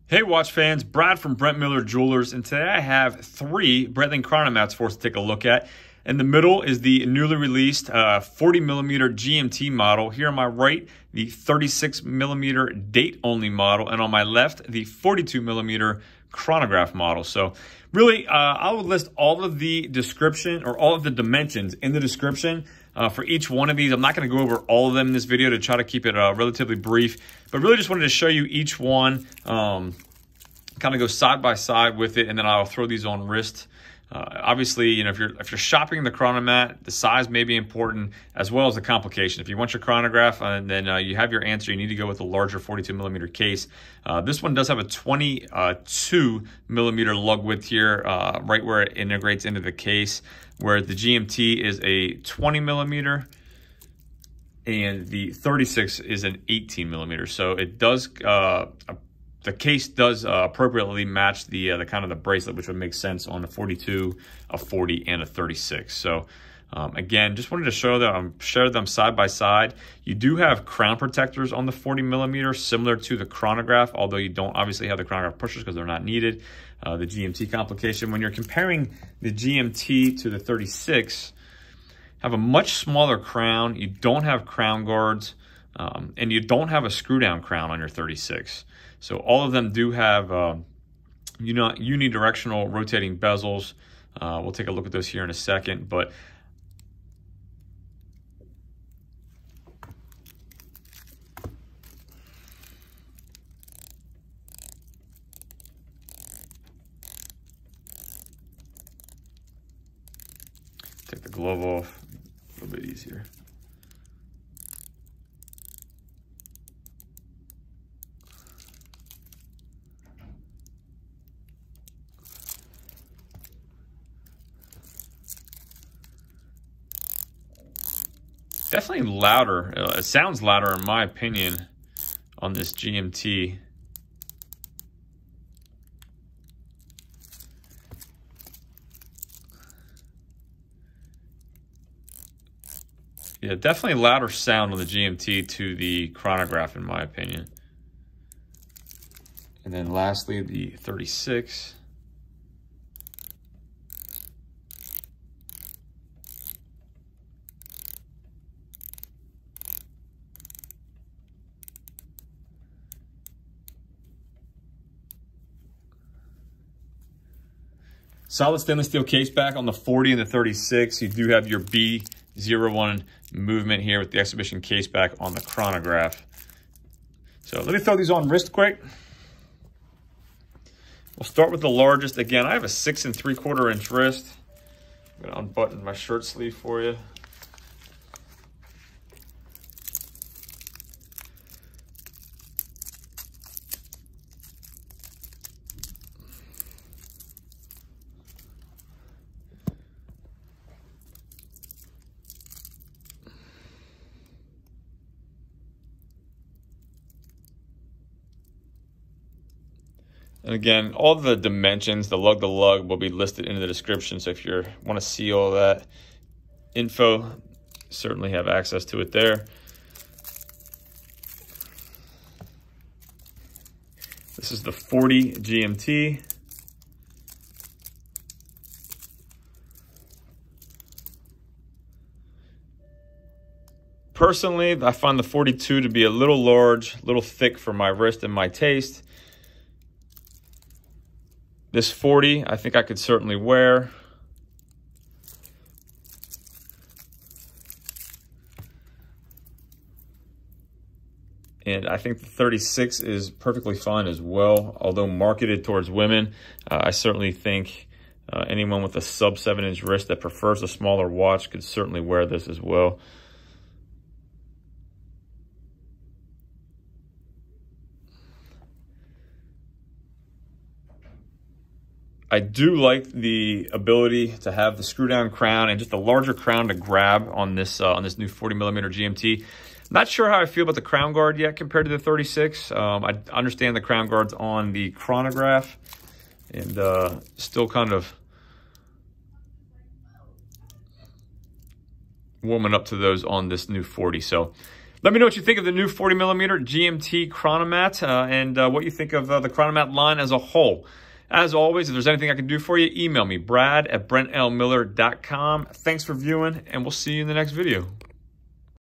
Hey watch fans, Brad from Brent Miller Jewelers, and today I have 3 breitling chronomats for us to take a look at. In the middle is the newly released 40mm GMT model. Here on my right, the 36mm date-only model, and on my left, the 42mm chronograph model. So really, I will list all of the description or all of the dimensions in the description for each one of these. I'm not going to go over all of them in this video to try to keep it relatively brief, but really just wanted to show you each one, kind of go side by side with it, and then I'll throw these on wrist. Obviously, you know, if you're shopping the Chronomat, the size may be important as well as the complication. If you want your chronograph and then you have your answer, you need to go with a larger 42mm case. This one does have a 22mm lug width here, right where it integrates into the case, where the GMT is a 20mm and the 36 is an 18mm. So it does the case does appropriately match the kind of the bracelet, which would make sense on a 42, a 40, and a 36. So again, just wanted to show that share them side by side. You do have crown protectors on the 40mm, similar to the chronograph, although you don't obviously have the chronograph pushers because they're not needed. The GMT complication, when you're comparing the GMT to the 36, have a much smaller crown. You don't have crown guards, and you don't have a screw down crown on your 36. So all of them do have unidirectional rotating bezels. We'll take a look at those here in a second, but take the glove off, a little bit easier. Definitely louder. It sounds louder in my opinion on this GMT. Yeah, definitely louder sound on the GMT to the chronograph in my opinion. And then lastly, the 36. Solid stainless steel case back on the 40 and the 36. You do have your B01 movement here with the exhibition case back on the chronograph. So let me throw these on wrist quick. We'll start with the largest. Again, I have a 6 3/4 inch wrist. I'm gonna unbutton my shirt sleeve for you. And again, all the dimensions, the lug to lug, will be listed in the description. So if you want to see all that info, certainly have access to it there. This is the 40 GMT. Personally, I find the 42 to be a little large, a little thick for my wrist and my taste. This 40, I think I could certainly wear. And I think the 36 is perfectly fine as well. Although marketed towards women, I certainly think anyone with a sub 7-inch wrist that prefers a smaller watch could certainly wear this as well. I do like the ability to have the screw down crown and just a larger crown to grab on this new 40mm GMT. Not sure how I feel about the crown guard yet compared to the 36. I understand the crown guard's on the chronograph and still kind of warming up to those on this new 40. So Let me know what you think of the new 40mm GMT Chronomat and what you think of the Chronomat line as a whole. As always, if there's anything I can do for you, email me, brad@brentlmiller.com. Thanks for viewing, and we'll see you in the next video.